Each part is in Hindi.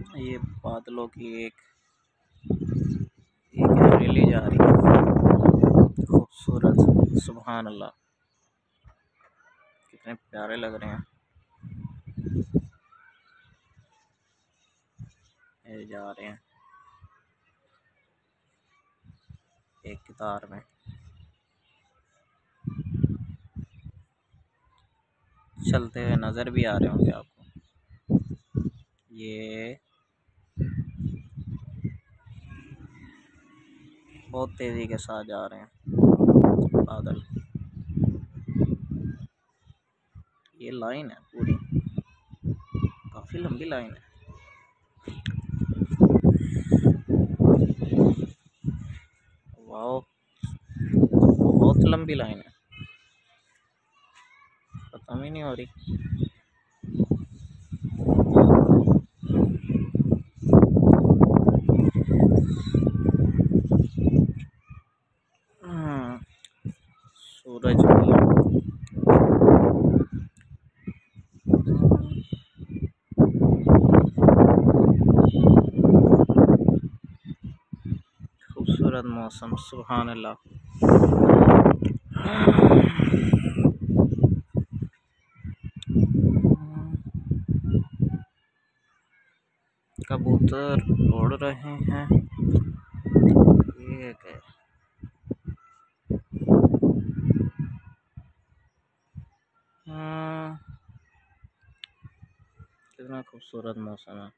ये बादलों की एक रैली जा रही है, खूबसूरत। सुभान अल्लाह, कितने प्यारे लग रहे हैं। ये जा रहे हैं एक कतार में, चलते हुए नज़र भी आ रहे होंगे आपको। ये बहुत तेज़ी के साथ जा रहे हैं बादल। ये लाइन है पूरी, काफ़ी लंबी लाइन है। वाह, बहुत लंबी लाइन है, खत्म ही नहीं हो रही। सूरज भी खूबसूरत मौसम। सुभान अल्लाह। कबूतर उड़ रहे हैं। ये क्या? कितना खूबसूरत मौसम है।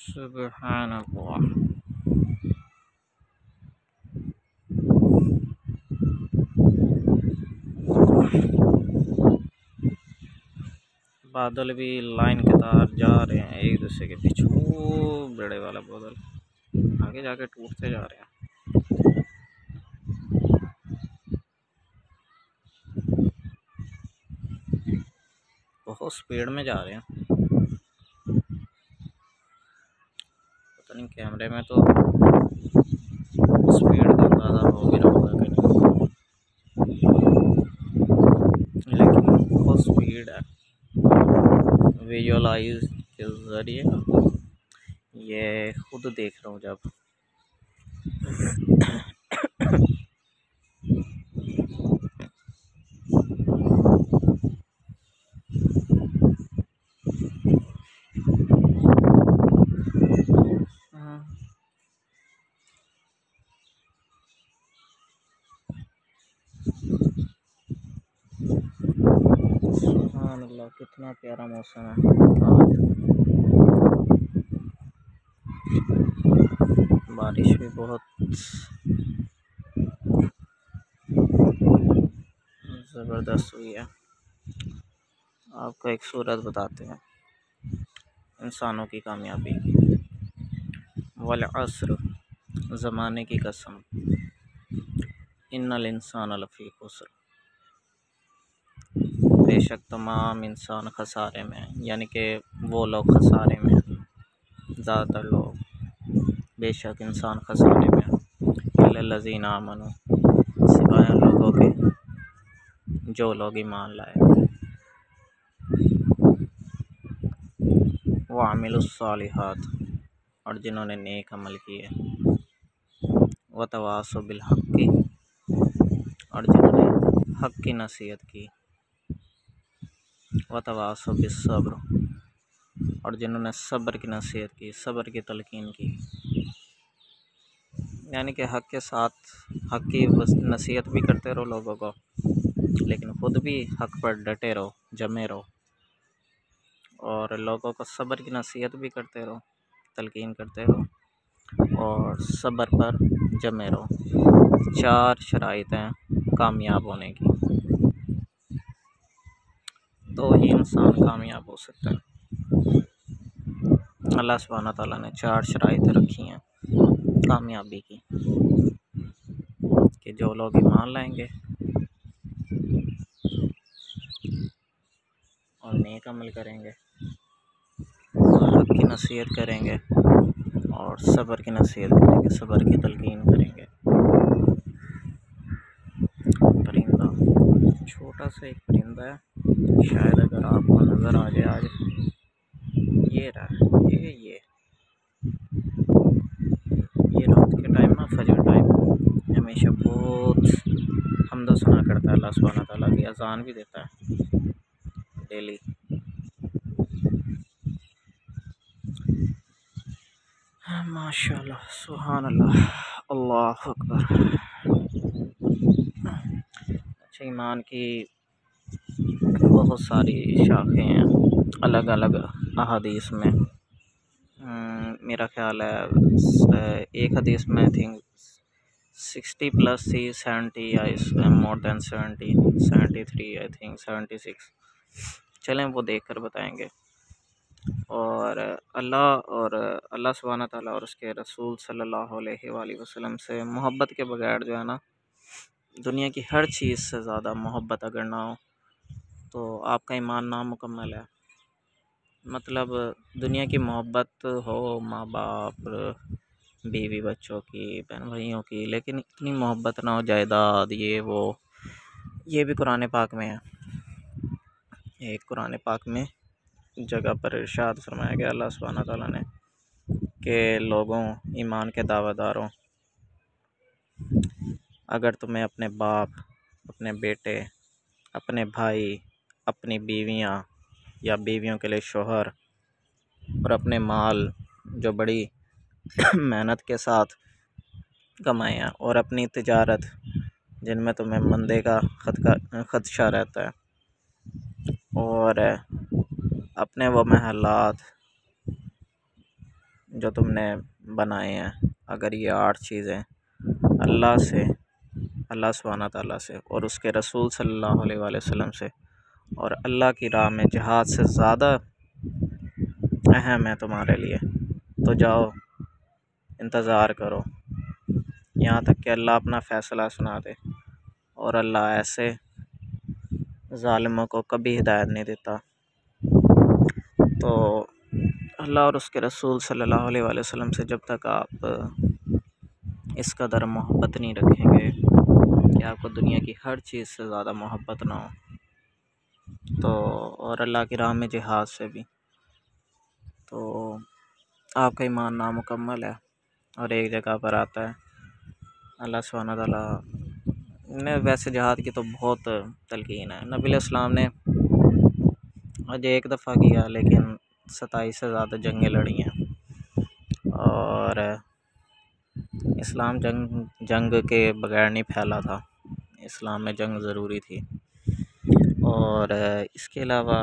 सुभान अल्लाह। बादल भी लाइन के तार जा रहे हैं एक दूसरे के पीछे। वो बड़े वाला बादल आगे जाके टूटते जा रहे हैं। बहुत स्पीड में जा रहे हैं। पता नहीं कैमरे में तो स्पीड का अंदाज़ा हो भी रहा होगा कि नहीं, लेकिन बहुत स्पीड है। विजुअलाइज के ज़रिए ये खुद देख रहा हूँ जब सुभान अल्लाह, कितना प्यारा मौसम है आज। बारिश भी बहुत ज़बरदस्त हुई है। आपको एक सूरत बताते हैं इंसानों की कामयाबी की। वल अस्र, ज़माने की कसम, इन्नल इंसान लफ़ी खुस्र, बेशक तमाम इंसान खसारे में, यानी कि वो लोग खसारे में, ज़्यादातर लोग, बेशक इंसान खसारे में। इल्लल्लज़ीना आमनू, सिवाय उन लोगों के जो लोग ईमान लाए। व अमिलुस्सालिहात, और जिन्होंने नेक अमल किए। व तवासौ बिल हक़्क़ि, और जिन्होंने हक़ की नसीहत की। व तवासौ बिस सब्र, और जिन्होंने सब्र की नसीहत की, सब्र की तलकीन की। यानी कि हक़ के साथ हक़ की नसीहत भी करते रहो लोगों को, लेकिन ख़ुद भी हक़ पर डटे रहो, जमे रहो, और लोगों को सब्र की नसीहत भी करते रहो, तलकीन करते रहो, और सब्र पर जमे रहो। 4 शराइत हैं कामयाब होने की, तो ही इंसान कामयाब हो सकता है। अल्लाह सुब्हानहू तआला ने 4 शराइत रखी हैं कामयाबी की, कि जो लोग ईमान लाएंगे और नेक अमल करेंगे और हक़ की नसीहत करेंगे और सब्र की नसीहत करेंगे, सब्र की तलकीन करेंगे। परिंदा, छोटा सा एक परिंदा है, शायद अगर आपको नज़र आ जाए आज, ये रहा, अल्लाह सुब्हानहू व तआला की अज़ान भी देता है डेली। माशाअल्लाह, सुभान अल्लाह, अल्लाहु अकबर। अच्छा, ईमान की बहुत सारी शाखें हैं अलग अलग अहादीस में। मेरा ख्याल है एक हदीस में आई थिंक 60+ थी, 70 या मोर देन 70, 73 आई थिंक 76। चलें वो देख कर बताएंगे। और अल्लाह सुब्हानहू व तआला और उसके रसूल सल्लल्लाहु अलैहि वसल्लम से मोहब्बत के बगैर जो है ना, दुनिया की हर चीज़ से ज़्यादा मोहब्बत अगर ना हो तो आपका ईमान नामुकम्मल है। मतलब दुनिया की मोहब्बत हो, माँ बाप, बीवी बच्चों की, बहन भाइयों की, लेकिन इतनी मोहब्बत ना हो जायदाद ये वो, ये भी कुरान पाक में है। एक कुरान पाक में जगह पर इरशाद फरमाया गया अल्लाह सुब्हानहू व तआला ने कि लोगों, ईमान के दावेदारों, अगर तुम्हें अपने बाप, अपने बेटे, अपने भाई, अपनी बीवियां या बीवियों के लिए शोहर और अपने माल जो बड़ी मेहनत के साथ कमाए हैं और अपनी तिजारत जिनमें तुम्हें मंदे का खदशा रहता है और अपने वो महलात जो तुमने बनाए हैं, अगर ये 8 चीज़ें अल्लाह सुब्हानहू व तआला से और उसके रसूल सल्लल्लाहु अलैहि वसल्लम से और अल्लाह की राह में जिहाद से ज़्यादा अहम है तुम्हारे लिए, तो जाओ इंतज़ार करो यहाँ तक कि अल्लाह अपना फ़ैसला सुना दे। और अल्लाह ऐसे ज़ालिमों को कभी हिदायत नहीं देता। तो अल्लाह और उसके रसूल सल्लल्लाहु अलैहि वसल्लम से जब तक आप इस कदर मोहब्बत नहीं रखेंगे कि आपको दुनिया की हर चीज़ से ज़्यादा मोहब्बत ना हो, तो और अल्लाह की राह में जिहाद से भी, तो आपका ईमान नामुकम्मल है। और एक जगह पर आता है अल्लाह सुब्हानहू व तआला ने, वैसे जिहाद की तो बहुत तलकीन है, नबी इस्लाम ने आज एक दफ़ा किया लेकिन 27 से ज़्यादा जंगें लड़ी हैं। और इस्लाम जंग के बगैर नहीं फैला था, इस्लाम में जंग ज़रूरी थी। और इसके अलावा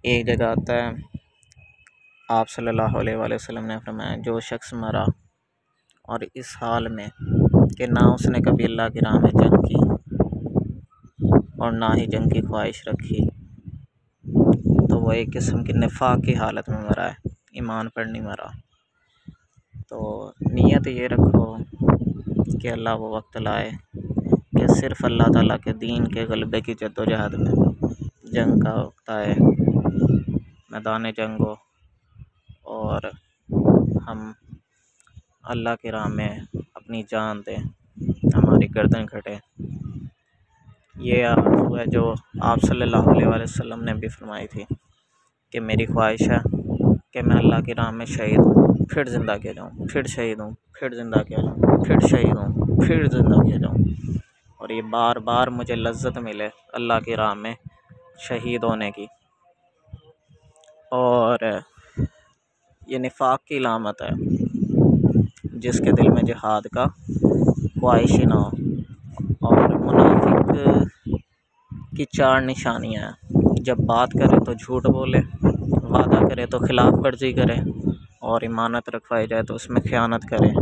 एक जगह आता है आप सल्लल्लाहु अलैहि वसल्लम ने फरमाया, जो शख्स मरा और इस हाल में कि ना उसने कभी अल्लाह की राह में जंग की और ना ही जंग की ख्वाहिश रखी, तो वह एक किस्म की निफाक की हालत में मरा है, ईमान पर नहीं मरा। तो नीयत ये रखो कि अल्लाह वो वक्त लाए कि सिर्फ़ अल्लाह ताला के दीन के गलबे की जद्दोजहद में जंग का वक्त आए, मैदान जंग हो और हम अल्लाह की राह में अपनी जान दें, हमारी गर्दन कटे। ये आरज़ू है जो आप सल्लल्लाहु अलैहि वसल्लम ने भी फरमाई थी कि मेरी ख्वाहिश है कि मैं अल्लाह की राह में शहीद हूँ, फिर ज़िंदा किया जाऊँ, फिर शहीद हूँ, फिर ज़िंदा किया जाऊँ, फिर शहीद हूँ, फिर ज़िंदा किया जाऊँ। और ये बार बार मुझे लज्जत मिले अल्लाह की राह में शहीद होने की। और ये निफाक की अलामत है, जिसके दिल में जिहाद का ख्वाहिश ही ना हो। और मुनाफिक की 4 निशानियाँ हैं, जब बात करे तो झूठ बोले, वादा करे तो खिलाफ वर्जी करे, और इमानत रखवाई जाए तो उसमें ख़यानत करे।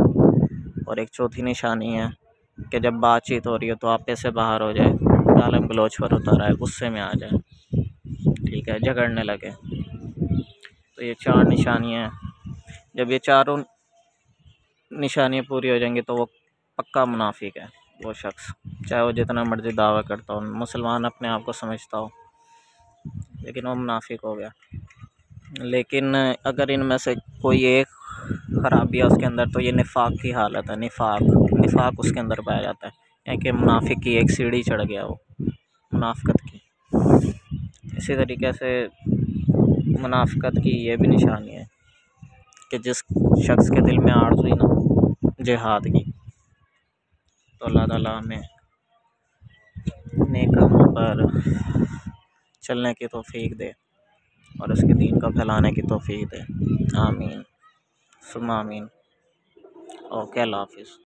और एक चौथी निशानी है कि जब बातचीत हो रही हो तो आपे से बाहर हो जाए, गालम गलोच पर उतर आए, गुस्से में आ जाए, ठीक है, झगड़ने लगे। तो ये 4 निशानियाँ हैं। जब ये चारों निशानियाँ पूरी हो जाएंगी तो वो पक्का मुनाफिक है, वो शख्स, चाहे वो जितना मर्ज़ी दावा करता हो, मुसलमान अपने आप को समझता हो, लेकिन वो मुनाफिक हो गया। लेकिन अगर इनमें से कोई एक ख़राबी है उसके अंदर, तो ये निफाक की हालत है, निफाक उसके अंदर पाया जाता है, यानी कि मुनाफिक की एक सीढ़ी चढ़ गया वो मुनाफिकत की। इसी तरीके से मुनाफिकत की ये भी निशानी है कि जिस शख्स के दिल में आरज़ू ही ना हो जिहाद की, तो अल्लाह ताला हमें नेक कामों पर चलने की तौफीक दे और उसके दीन को फैलाने की तौफीक दे। आमीन सुम्मा आमीन। ओके, अल्लाह हाफिज़।